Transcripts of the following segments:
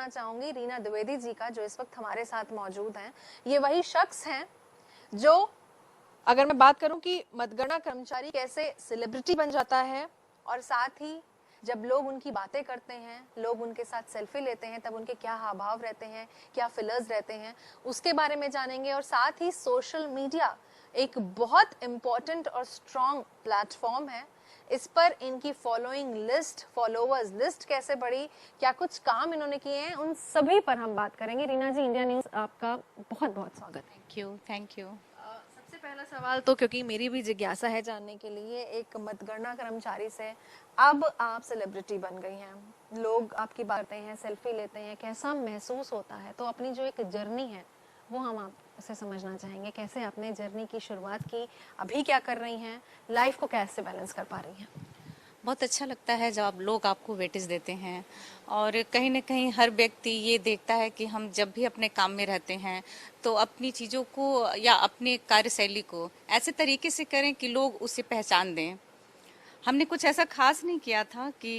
चाहूंगी रीना द्विवेदी जी का, जो इस वक्त हमारे साथ मौजूद हैं। ये वही शख्स हैं जो, अगर मैं बात करूं कि मतगणना कर्मचारी कैसे सेलिब्रिटी बन जाता है, और साथ ही जब लोग उनकी बातें करते हैं, लोग उनके साथ सेल्फी लेते हैं, तब उनके क्या हाव भाव रहते हैं, क्या फिलर्स रहते हैं, उसके बारे में जानेंगे। और साथ ही सोशल मीडिया एक बहुत इंपॉर्टेंट और स्ट्रॉन्ग प्लेटफॉर्म है, इस पर इनकी फॉलोइंग लिस्ट, फॉलोअर्स लिस्ट कैसे बढ़ी, क्या कुछ काम इन्होंने किए हैं, उन सभी पर हम बात करेंगे। रीना जी, इंडिया न्यूज़ आपका बहुत बहुत स्वागत है। Thank you. सबसे पहला सवाल तो, क्योंकि मेरी भी जिज्ञासा है जानने के लिए, एक मतगणना कर्मचारी से अब आप सेलिब्रिटी बन गई हैं, लोग आपकी बातें हैं, सेल्फी लेते हैं, कैसा महसूस होता है? तो अपनी जो एक जर्नी है वो हम आपसे समझना चाहेंगे, कैसे आपने जर्नी की शुरुआत की, अभी क्या कर रही हैं, लाइफ को कैसे बैलेंस कर पा रही हैं? बहुत अच्छा लगता है जब आप लोग आपको वेटेज देते हैं, और कहीं ना कहीं हर व्यक्ति ये देखता है कि हम जब भी अपने काम में रहते हैं तो अपनी चीज़ों को या अपने कार्यशैली को ऐसे तरीके से करें कि लोग उसे पहचान दें। हमने कुछ ऐसा खास नहीं किया था कि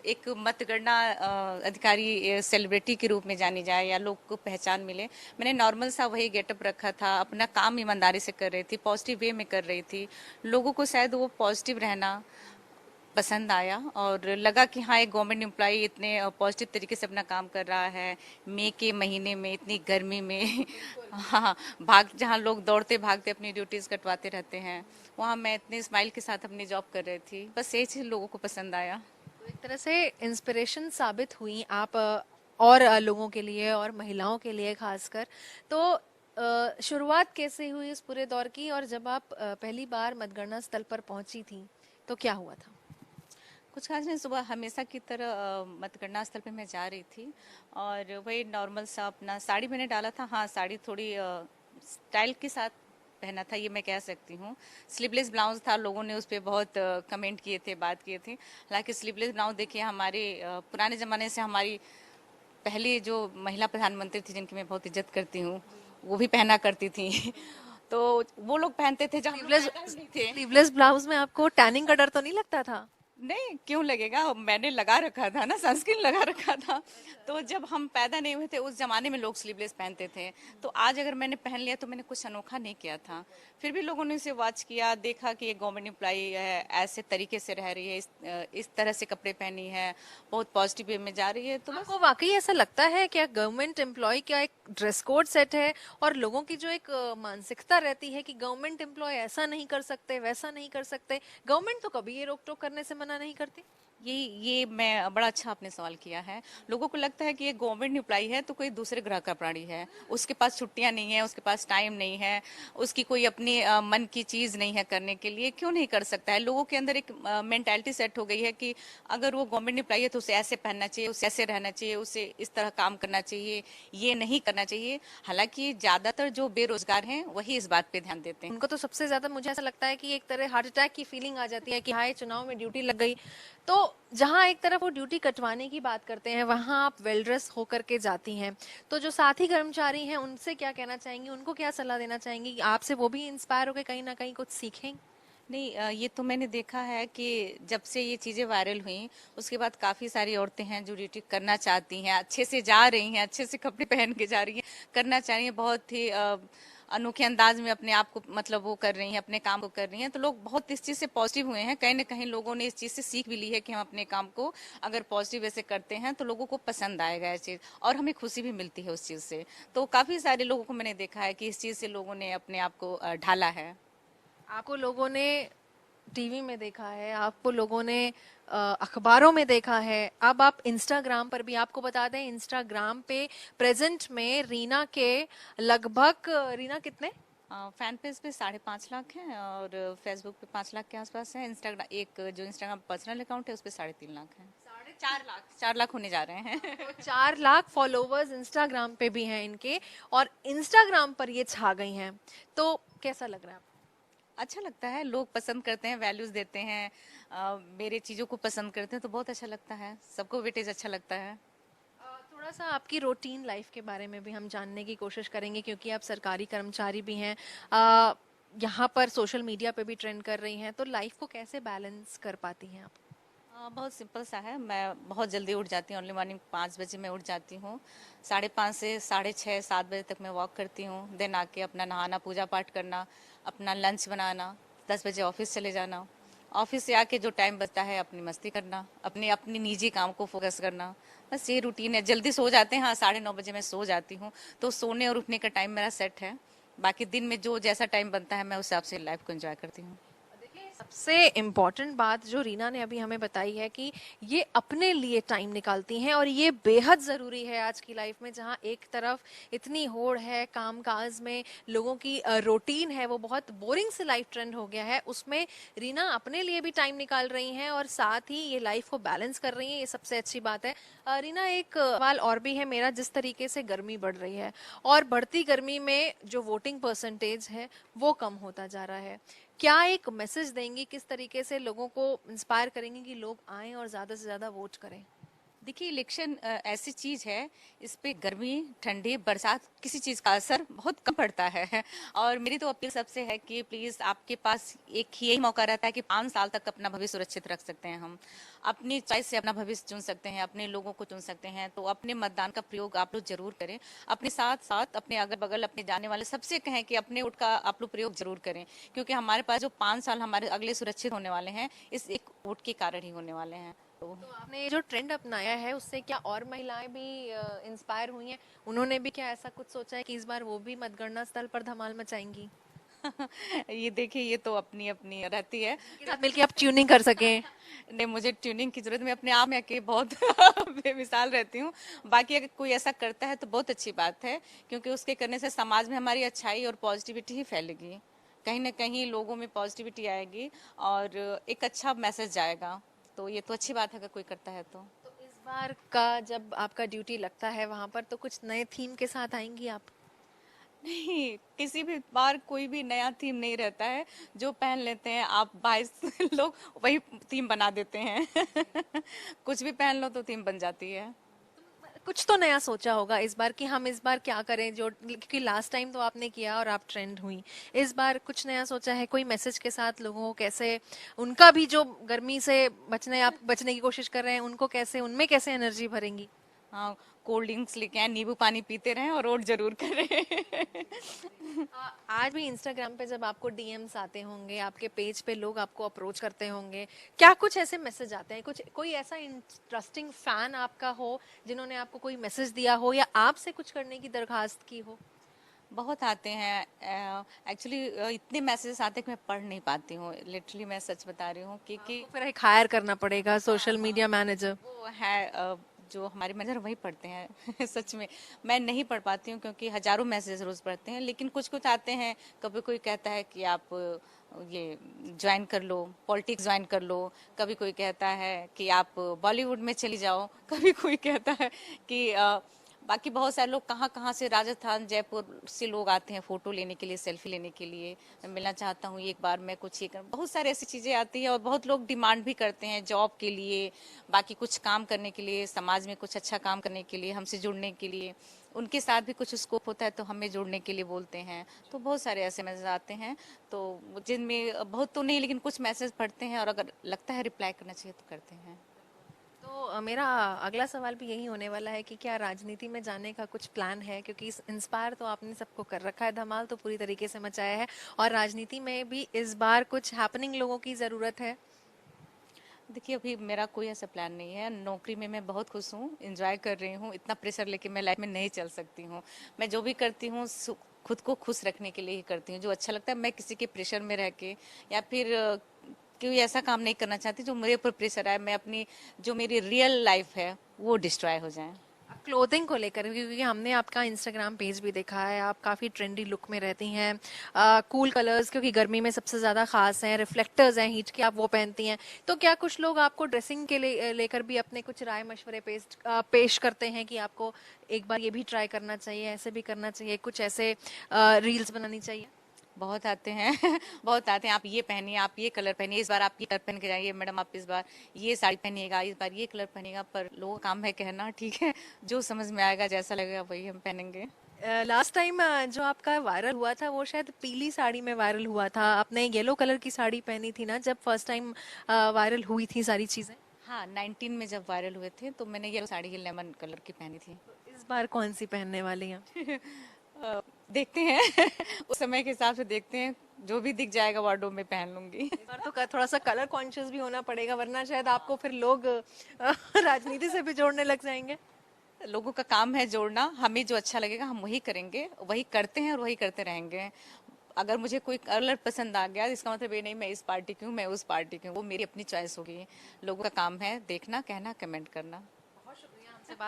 एक मतगणना अधिकारी सेलिब्रिटी के रूप में जानी जाए या लोग को पहचान मिले। मैंने नॉर्मल सा वही गेटअप रखा था, अपना काम ईमानदारी से कर रही थी, पॉजिटिव वे में कर रही थी। लोगों को शायद वो पॉजिटिव रहना पसंद आया और लगा कि हाँ, एक गवर्नमेंट एम्प्लॉय इतने पॉजिटिव तरीके से अपना काम कर रहा है मई के महीने में, इतनी गर्मी में हाँ, जहाँ लोग दौड़ते भागते अपनी ड्यूटीज कटवाते रहते हैं, वहाँ मैं इतने स्माइल के साथ अपनी जॉब कर रही थी। बस यही चीज़ लोगों को पसंद आया। तो एक तरह से इंस्पिरेशन साबित हुई आप और लोगों के लिए, और महिलाओं के लिए खासकर। तो शुरुआत कैसे हुई इस पूरे दौर की, और जब आप पहली बार मतगणना स्थल पर पहुंची थी तो क्या हुआ था? कुछ खास नहीं, सुबह हमेशा की तरह मतगणना स्थल पे मैं जा रही थी और वही नॉर्मल सा अपना साड़ी मैंने डाला था। हाँ, साड़ी थोड़ी स्टाइल के साथ पहना था, ये मैं कह सकती हूँ। स्लीवलेस ब्लाउज था, लोगों ने उस पर बहुत कमेंट किए थे, बात किए थे। हालांकि स्लीवलेस ब्लाउज देखिए, हमारे पुराने ज़माने से हमारी पहली जो महिला प्रधानमंत्री थी, जिनकी मैं बहुत इज्जत करती हूँ, वो भी पहना करती थी तो वो लोग पहनते थे जब हम लोग पैदा ही नहीं थे। स्लीवलेस ब्लाउज में आपको टैनिंग का डर तो नहीं लगता था? नहीं, क्यों लगेगा, मैंने लगा रखा था ना, सनस्क्रीन लगा रखा था। तो जब हम पैदा नहीं हुए थे उस जमाने में लोग स्लीवलेस पहनते थे, तो आज अगर मैंने पहन लिया तो मैंने कुछ अनोखा नहीं किया था। फिर भी लोगों ने इसे वॉच किया, देखा कि ये गवर्नमेंट एम्प्लॉई है, ऐसे तरीके से रह रही है, इस तरह से कपड़े पहनी है, बहुत पॉजिटिव वे में जा रही है। तो बस आपको वाकई ऐसा लगता है क्या गवर्नमेंट एम्प्लॉय का एक ड्रेस कोड सेट है, और लोगों की जो एक मानसिकता रहती है कि गवर्नमेंट एम्प्लॉय ऐसा नहीं कर सकते, वैसा नहीं कर सकते, गवर्नमेंट तो कभी ये रोक टोक करने से मना नहीं करती? ये मैं बड़ा अच्छा आपने सवाल किया है। लोगों को लगता है कि ये गवर्नमेंट एम्प्लॉई है तो कोई दूसरे ग्रह का प्राणी है, उसके पास छुट्टियां नहीं है, उसके पास टाइम नहीं है, उसकी कोई अपनी मन की चीज नहीं है करने के लिए, क्यों नहीं कर सकता है। लोगों के अंदर एक मेंटालिटी सेट हो गई है कि अगर वो गवर्नमेंट एम्प्लॉई है तो उसे ऐसे पहनना चाहिए, उसे ऐसे रहना चाहिए, उसे इस तरह काम करना चाहिए, ये नहीं करना चाहिए। हालांकि ज्यादातर जो बेरोजगार हैं वही इस बात पे ध्यान देते हैं। उनको तो सबसे ज्यादा मुझे ऐसा लगता है कि एक तरह हार्ट अटैक की फीलिंग आ जाती है कि हाय, चुनाव में ड्यूटी लग गई। तो जहां एक तरफ वो ड्यूटी कटवाने की बात करते हैं, वहां आप वेल ड्रेस होकर के जाती हैं, तो जो साथी कर्मचारी हैं उनसे क्या कहना चाहेंगी, उनको क्या सलाह देना चाहेंगी? आपसे वो भी इंस्पायर होकर कहीं ना कहीं कुछ सीखें? नहीं, ये तो मैंने देखा है कि जब से ये चीज़ें वायरल हुई उसके बाद काफ़ी सारी औरतें हैं जो ड्यूटी करना चाहती हैं, अच्छे से जा रही हैं, अच्छे से कपड़े पहन के जा रही हैं, करना चाह रही हैं, बहुत ही अनोखे अंदाज में अपने आप को मतलब वो कर रही हैं, अपने काम को कर रही हैं। तो लोग बहुत इस चीज़ से पॉजिटिव हुए हैं। कहीं ना कहीं लोगों ने इस चीज़ से सीख भी ली है कि हम अपने काम को अगर पॉजिटिव वे से करते हैं तो लोगों को पसंद आएगा ये चीज़, और हमें खुशी भी मिलती है उस चीज़ से। तो काफ़ी सारे लोगों को मैंने देखा है कि इस चीज़ से लोगों ने अपने आप को ढाला है। आपको लोगों ने टीवी में देखा है, आपको लोगों ने अखबारों में देखा है, अब आप इंस्टाग्राम पर भी, आपको बता दें इंस्टाग्राम पे प्रेजेंट में रीना के लगभग, रीना कितने फैन पेज पे 5.5 लाख है और फेसबुक पे 5 लाख के आसपास है। इंस्टाग्राम, एक जो इंस्टाग्राम पर्सनल अकाउंट है उस पे 3.5 लाख है। 4 लाख, 4 लाख होने जा रहे हैं तो 4 लाख फॉलोवर्स इंस्टाग्राम पे भी हैं इनके, और इंस्टाग्राम पर ये छा गई हैं। तो कैसा लग रहा है आपको? अच्छा लगता है, लोग पसंद करते हैं, वैल्यूज देते हैं, मेरे चीज़ों को पसंद करते हैं, तो बहुत अच्छा लगता है, सबको वेटेज अच्छा लगता है। थोड़ा सा आपकी रूटीन लाइफ के बारे में भी हम जानने की कोशिश करेंगे, क्योंकि आप सरकारी कर्मचारी भी हैं, यहाँ पर सोशल मीडिया पे भी ट्रेंड कर रही हैं, तो लाइफ को कैसे बैलेंस कर पाती हैं आप? बहुत सिंपल सा है। मैं बहुत जल्दी उठ जाती हूँ, अर्ली मॉर्निंग 5 बजे मैं उठ जाती हूँ। 5:30 से 6:30 7 बजे तक मैं वॉक करती हूँ। देन आके अपना नहाना, पूजा पाठ करना, अपना लंच बनाना, 10 बजे ऑफिस चले जाना। ऑफिस से आके जो टाइम बचता है अपनी मस्ती करना, अपनी अपनी निजी काम को फोकस करना। बस ये रूटीन है। जल्दी सो जाते हैं, हाँ 9:30 बजे मैं सो जाती हूँ। तो सोने और उठने का टाइम मेरा सेट है। बाकी दिन में जो जैसा टाइम बनता है मैं उस हिसाब से लाइफ को एंजॉय करती हूँ। देखिए, सबसे इम्पोर्टेंट बात जो रीना ने अभी हमें बताई है कि ये अपने लिए टाइम निकालती हैं, और ये बेहद ज़रूरी है आज की लाइफ में, जहाँ एक तरफ इतनी होड़ है काम काज में, लोगों की रूटीन है वो बहुत बोरिंग से लाइफ ट्रेंड हो गया है, उसमें रीना अपने लिए भी टाइम निकाल रही हैं और साथ ही ये लाइफ को बैलेंस कर रही हैं। ये सबसे अच्छी बात है। रीना, एक सवाल और भी है मेरा। जिस तरीके से गर्मी बढ़ रही है और बढ़ती गर्मी में जो वोटिंग परसेंटेज है वो कम होता जा रहा है, क्या एक मैसेज देंगी, किस तरीके से लोगों को इंस्पायर करेंगे कि लोग आएं और ज्यादा से ज्यादा वोट करें? देखिए, इलेक्शन ऐसी चीज है, इस पे गर्मी, ठंडी, बरसात किसी चीज का असर बहुत कम पड़ता है। और मेरी तो अपील सबसे है कि प्लीज, आपके पास एक ही यही मौका रहता है कि 5 साल तक अपना भविष्य सुरक्षित रख सकते हैं। हम अपनी चॉइस से अपना भविष्य चुन सकते हैं, अपने लोगों को चुन सकते हैं। तो अपने मतदान का प्रयोग आप लोग जरूर करें। अपने साथ साथ अपने अगल बगल, अपने जाने वाले सबसे कहें कि अपने वोट का आप लोग प्रयोग जरूर करें, क्योंकि हमारे पास जो 5 साल हमारे अगले सुरक्षित होने वाले हैं, इस एक वोट के कारण ही होने वाले हैं। तो आपने ये जो ट्रेंड अपनाया है उससे क्या और महिलाएं भी इंस्पायर हुई हैं? उन्होंने भी क्या ऐसा कुछ सोचा है कि इस बार वो भी मतगणना स्थल पर धमाल मचाएंगी? ये देखिए, ये तो अपनी अपनी रहती है। उनके साथ मिलकर आप ट्यूनिंग कर सकें? नहीं, मुझे ट्यूनिंग की जरूरत, मैं अपने आप में अकेले बहुत बेमिसाल रहती हूँ। बाकी अगर कोई ऐसा करता है तो बहुत अच्छी बात है, क्योंकि उसके करने से समाज में हमारी अच्छाई और पॉजिटिविटी ही फैलेगी। कहीं ना कहीं लोगों में पॉजिटिविटी आएगी और एक अच्छा मैसेज जाएगा। तो ये तो अच्छी बात है अगर कोई करता है तो। तो इस बार का जब आपका ड्यूटी लगता है वहां पर, तो कुछ नए थीम के साथ आएंगी आप? नहीं, किसी भी बार कोई भी नया थीम नहीं रहता है। जो पहन लेते हैं आप 22 लोग, वही थीम बना देते हैं। कुछ भी पहन लो तो थीम बन जाती है। कुछ तो नया सोचा होगा इस बार कि हम इस बार क्या करें, जो क्योंकि लास्ट टाइम तो आपने किया और आप ट्रेंड हुई। इस बार कुछ नया सोचा है, कोई मैसेज के साथ लोगों को कैसे, उनका भी जो गर्मी से आप बचने की कोशिश कर रहे हैं, उनको कैसे, उनमें कैसे एनर्जी भरेंगी? हाँ, कोल्ड ड्रिंक्स लेके आए, नींबू पानी पीते रहें और वोट जरूर करें। आज भी इंस्टाग्राम पे जब आपको डीएम्स आते होंगे, आपके पेज पे लोग आपको अप्रोच करते होंगे, क्या कुछ ऐसे मैसेज आते हैं, कुछ कोई ऐसा इंटरेस्टिंग फैन आपका हो जिन्होंने आपको कोई मैसेज दिया हो या आपसे कुछ करने की दरखास्त की हो? बहुत आते हैं एक्चुअली। इतने मैसेजेस आते हैं कि मैं पढ़ नहीं पाती हूँ। लिटरली मैं सच बता रही हूँ कि आपको फिर एक हायर करना पड़ेगा सोशल मीडिया मैनेजर। वो है जो हमारे मैनेजर वही पढ़ते हैं। सच में मैं नहीं पढ़ पाती हूँ, क्योंकि हजारों मैसेज रोज पढ़ते हैं। लेकिन कुछ कुछ आते हैं, कभी कोई कहता है कि आप ये ज्वाइन कर लो, पॉलिटिक्स ज्वाइन कर लो। कभी कोई कहता है कि आप बॉलीवुड में चली जाओ। कभी कोई कहता है कि बाकी बहुत सारे लोग कहाँ कहाँ से, राजस्थान, जयपुर से लोग आते हैं फोटो लेने के लिए, सेल्फी लेने के लिए। मैं मिलना चाहता हूँ एक बार, मैं कुछ ये कर, बहुत सारी ऐसी चीजें आती है। और बहुत लोग डिमांड भी करते हैं जॉब के लिए, बाकी कुछ काम करने के लिए, समाज में कुछ अच्छा काम करने के लिए, हमसे जुड़ने के लिए। उनके साथ भी कुछ स्कोप होता है तो हमें जोड़ने के लिए बोलते हैं। तो बहुत सारे ऐसे मैसेज आते हैं, तो जिनमें बहुत तो नहीं, लेकिन कुछ मैसेज पढ़ते हैं और अगर लगता है रिप्लाई करना चाहिए तो करते हैं। तो मेरा अगला सवाल भी यही होने वाला है कि क्या राजनीति में जाने का कुछ प्लान है, क्योंकि इंस्पायर तो आपने सबको कर रखा है, धमाल तो पूरी तरीके से मचाया है, और राजनीति में भी इस बार कुछ हैपनिंग लोगों की जरूरत है? देखिए, अभी मेरा कोई ऐसा प्लान नहीं है। नौकरी में मैं बहुत खुश हूँ, एंजॉय कर रही हूँ। इतना प्रेशर लेके मैं लाइफ में नहीं चल सकती हूँ। मैं जो भी करती हूँ खुद को खुश रखने के लिए ही करती हूँ। जो अच्छा लगता है, मैं किसी के प्रेशर में रह के या फिर कोई ऐसा काम नहीं करना चाहती जो मेरे ऊपर प्रेशर आए, मैं अपनी जो मेरी रियल लाइफ है वो डिस्ट्रॉय हो जाए। क्लोथिंग को लेकर, क्योंकि हमने आपका इंस्टाग्राम पेज भी देखा है, आप काफी ट्रेंडी लुक में रहती हैं, कूल कलर्स, क्योंकि गर्मी में सबसे ज्यादा खास हैं, रिफ्लेक्टर्स हैं हीट के, आप वो पहनती हैं। तो क्या कुछ लोग आपको ड्रेसिंग के लिए लेकर भी अपने कुछ राय मशवरे पेश करते हैं कि आपको एक बार ये भी ट्राई करना चाहिए, ऐसे भी करना चाहिए, कुछ ऐसे रील्स बनानी चाहिए? बहुत आते हैं। बहुत आते हैं, आप ये पहनिए, आप ये कलर पहनिए, इस बार आप ये कलर पहन के जाइए, मैडम आप इस बार ये साड़ी पहनिएगा, इस बार ये कलर पहनिएगा। पर लोगों का काम है कहना, ठीक है, जो समझ में आएगा, जैसा लगेगा वही हम पहनेंगे। लास्ट टाइम जो आपका वायरल हुआ था वो शायद पीली साड़ी में वायरल हुआ था, आपने येलो कलर की साड़ी पहनी थी ना जब फर्स्ट टाइम वायरल हुई थी सारी चीजें? हाँ, 19 में जब वायरल हुए थे तो मैंने ये साड़ी ये लेमन कलर की पहनी थी। इस बार कौन सी पहनने वाली हैं? देखते हैं उस समय के हिसाब से देखते हैं, जो भी दिख जाएगा वार्डरोब में पहन लूंगी। इस बार तो थोड़ा सा कलर कॉन्शियस भी होना पड़ेगा, वरना शायद आपको फिर लोग राजनीति से भी जोड़ने लग जाएंगे। लोगों का काम है जोड़ना, हमें जो अच्छा लगेगा हम वही करेंगे, वही करते हैं और वही करते रहेंगे। अगर मुझे कोई कलर पसंद आ गया इसका मतलब ये नहीं मैं इस पार्टी की हूँ, मैं उस पार्टी की हूँ, वो मेरी अपनी चॉइस होगी। लोगों का काम है देखना, कहना, कमेंट करना।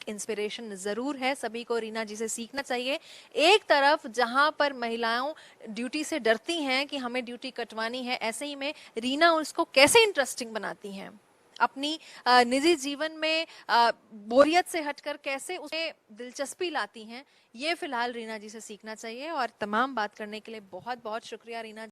इंस्पिरेशन जरूर है, सभी को रीना जी से सीखना चाहिए। एक तरफ जहां पर महिलाओं ड्यूटी से डरती हैं कि हमें ड्यूटी कटवानी है, ऐसे ही में रीना उसको कैसे इंटरेस्टिंग बनाती हैं, अपनी निजी जीवन में बोरियत से हटकर कैसे उसमें दिलचस्पी लाती हैं, ये फिलहाल रीना जी से सीखना चाहिए। और तमाम बात करने के लिए बहुत बहुत शुक्रिया रीना।